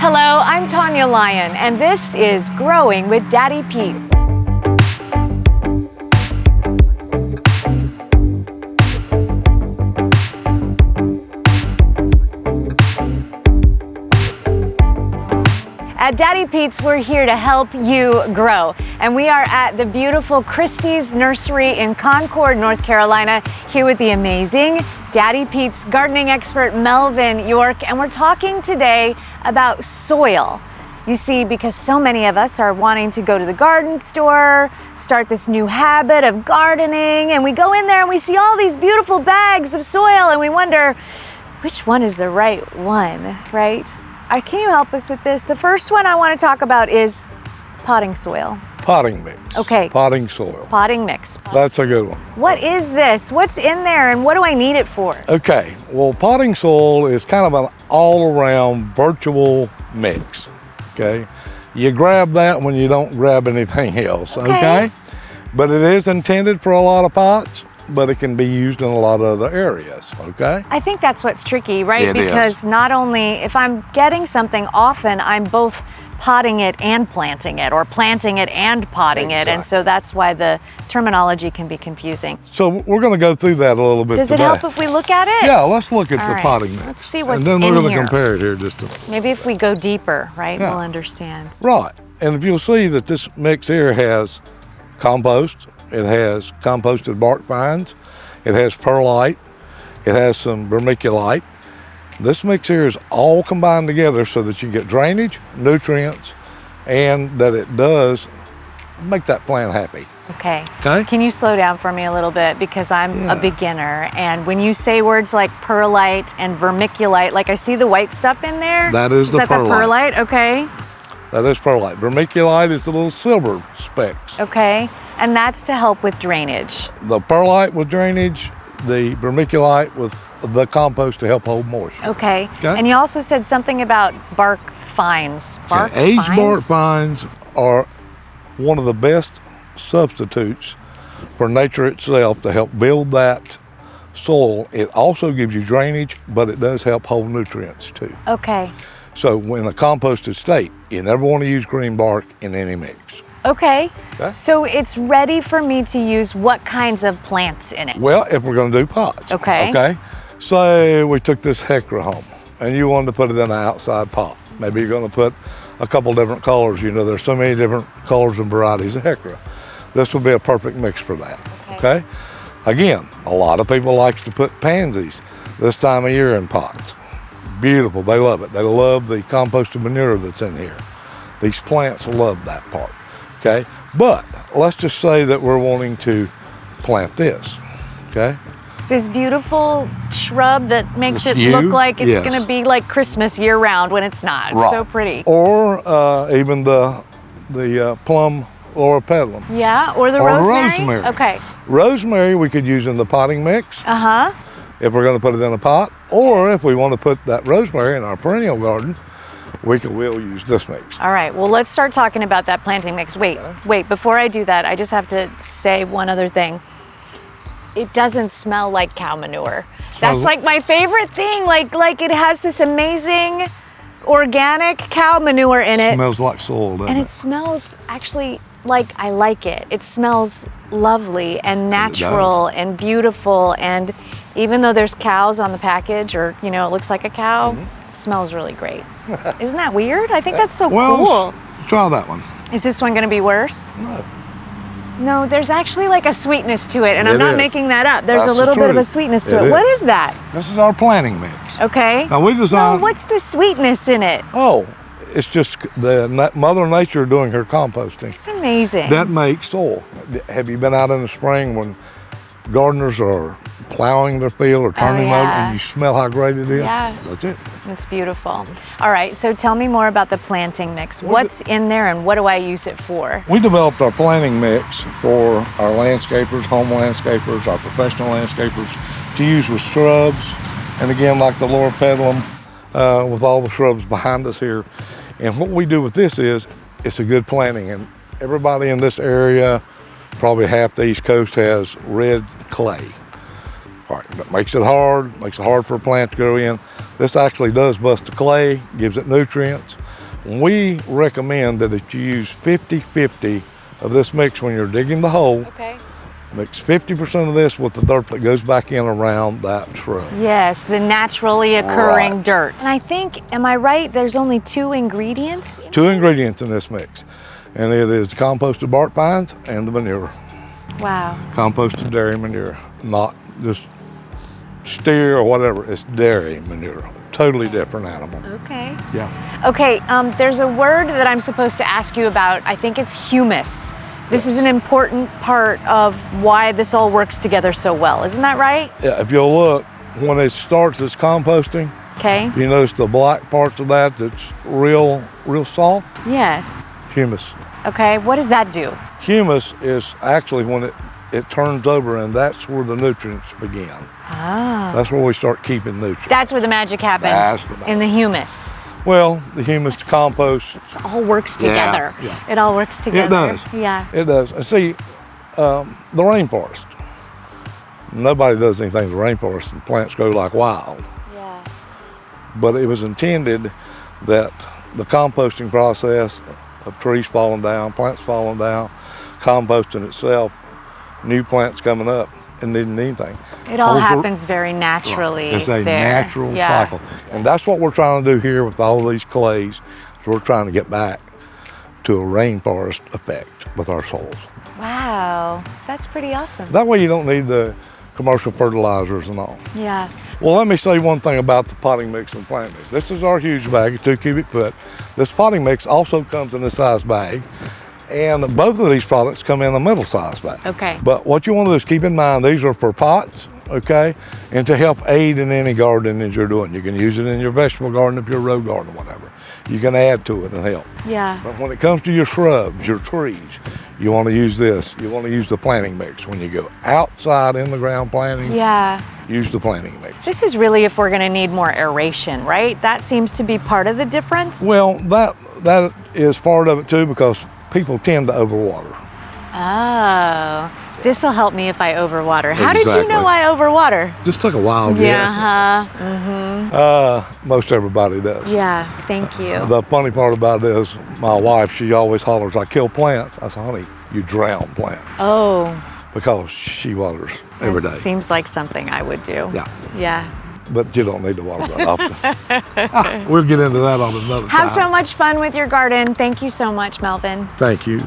Hello, I'm Tonia Lyon, and this is Growing with Daddy Pete's. At Daddy Pete's, we're here to help you grow. And we are at the beautiful Christy's Nursery in Concord, North Carolina, here with the amazing Daddy Pete's gardening expert, Melvin York. And we're talking today about soil. You see, because so many of us are wanting to go to the garden store, start this new habit of gardening, and we go in there and we see all these beautiful bags of soil and we wonder, which one is the right one, right? Can you help us with this? The first one I want to talk about is potting soil. Potting mix. Okay. Potting soil. Potting mix. That's a good one. What is this? What's in there and what do I need it for? Okay, well, potting soil is kind of an all-around virtual mix, okay? You grab that when you don't grab anything else, okay? But it is intended for a lot of pots, but it can be used in a lot of other areas, okay? I think that's what's tricky, right? It because is. Not only, if I'm getting something often, I'm both potting it and planting it, or planting it and potting it, and so that's why the terminology can be confusing. So we're gonna go through that a little bit Does today. it help if we look at it? Yeah, let's look at All the right. potting mix. Let's see what's and then in we're gonna here. compare it here just a minute. Maybe if we go deeper, right, Yeah. we'll understand. Right, and if you'll see that this mix here has compost, it has composted bark fines, it has perlite, it has some vermiculite. This mix here is all combined together so that you get drainage, nutrients, and that it does make that plant happy. Okay. Okay. Can you slow down for me a little bit, because I'm a beginner, and when you say words like perlite and vermiculite, like I see the white stuff in there. That is the that perlite. the perlite? Okay. That is perlite. Vermiculite is the little silver specks. Okay. And that's to help with drainage. The perlite with drainage, the vermiculite with the compost to help hold moisture. Okay. Okay. And you also said something about bark fines. Bark Aged fines? bark fines are one of the best substitutes for nature itself to help build that soil. It also gives you drainage, but it does help hold nutrients too. Okay. So in a composted state, you never want to use green bark in any mix. Okay. Okay. So it's ready for me to use what kinds of plants in it? Well, if we're going to do pots. Okay. Okay. Say we took this hecra home and you wanted to put it in an outside pot. Maybe you're going to put a couple different colors. You know, there's so many different colors and varieties of hecra. This would be a perfect mix for that. Okay. Again, a lot of people like to put pansies this time of year in pots. Beautiful. They love it. They love the composted manure that's in here. These plants love that part. Okay. But let's just say that we're wanting to plant this. Okay. This beautiful shrub that makes This it look yew? like it's Yes. going to be like Christmas year round when it's not. It's Right. so pretty. Or even the plum loropetalum. Yeah, or the Or rosemary? rosemary. Okay. Rosemary we could use in the potting mix Uh-huh. if we're going to put it in a pot, or if we want to put that rosemary in our perennial garden, we'll use this mix. All right, well, let's start talking about that planting mix. Wait, before I do that, I just have to say one other thing. It doesn't smell like cow manure. That's like my favorite thing. Like it has this amazing organic cow manure in it. Smells like soil, doesn't And it? it smells actually like I like it. It smells lovely and natural and beautiful. And even though there's cows on the package, or, you know, it looks like a cow, it smells really great. Isn't that weird? I think that's so cool. Try that one. Is this one gonna be worse? No. No, there's actually like a sweetness to it, and I'm It not is. making that up. There's That's a the little bit of a truth. sweetness to It it. What is. is that? This is our planting mix. Okay. Now we No, designed. what's the sweetness in it? Oh, it's just the Mother Nature doing her composting. It's amazing. That makes soil. Have you been out in the spring when gardeners are plowing their field or turning over yeah. and you smell how great it is? Yeah. That's it. It's beautiful. All right, so tell me more about the planting mix. What's in there and what do I use it for? We developed our planting mix for our landscapers, home landscapers, our professional landscapers to use with shrubs. And again, like the loropetalum, with all the shrubs behind us here. And what we do with this is, it's a good planting. And everybody in this area, probably half the East Coast, has red clay. All right, that makes it hard for a plant to grow in. This actually does bust the clay, gives it nutrients, We recommend that if you use 50-50 of this mix when you're digging the hole, Okay. mix 50% of this with the dirt that goes back in around that shrub. Yes, the naturally occurring Right. dirt. And I think, am I right, there's only 2 ingredients? 2 ingredients in this mix, and it is composted bark pines and the manure. Wow. Composted dairy manure, not just steer or whatever, it's dairy manure. Totally different animal. Okay. Yeah. Okay, there's a word that I'm supposed to ask you about. I think it's humus. This is an important part of why this all works together so well. Isn't that right? Yeah, if you'll look, when it starts its composting, Okay. you notice the black parts of that that's real soft? Yes. Humus. Okay, what does that do? Humus is actually when it turns over, and that's where the nutrients begin. Ah. That's where we start keeping nutrients. That's where the magic happens, That's the magic. in the humus. Well, the humus compost, It all works together. yeah. It all works together. does. Yeah. it does. And see, the rainforest, nobody does anything to the rainforest, and plants grow like wild. Yeah. But it was intended that the composting process of trees falling down, plants falling down, composting itself, new plants coming up, and needing anything. It all Those are- happens very naturally. It's a there. natural Yeah. cycle. And that's what we're trying to do here with all these clays. Is we're trying to get back to a rainforest effect with our soils. Wow, that's pretty awesome. That way you don't need the commercial fertilizers and all. Yeah. Well, let me say one thing about the potting mix and plant mix. This is our huge bag, a 2 cubic foot. This potting mix also comes in a size bag. And both of these products come in a middle size bag. Okay. But what you want to do is keep in mind, these are for pots, okay? And to help aid in any gardening that you're doing. You can use it in your vegetable garden, if you're a row garden, whatever. You can add to it and help. Yeah. But when it comes to your shrubs, your trees, you want to use this. You want to use the planting mix. When you go outside in the ground planting, Yeah. use the planting mix. This is really if we're going to need more aeration, right? That seems to be part of the difference. Well, that is part of it too, because people tend to overwater. Oh, this will help me if I overwater. How did you Exactly. know I overwater? Just took a wild guess. Yeah. Most everybody does. Yeah. Thank you. The funny part about it is my wife, she always hollers, I kill plants. I said, honey, you drown plants. Oh, Because she waters every day. seems like something I would do. Yeah. Yeah. But you don't need to water that often. We'll get into that on another time. Have so much fun with your garden. Thank you so much, Melvin. Thank you.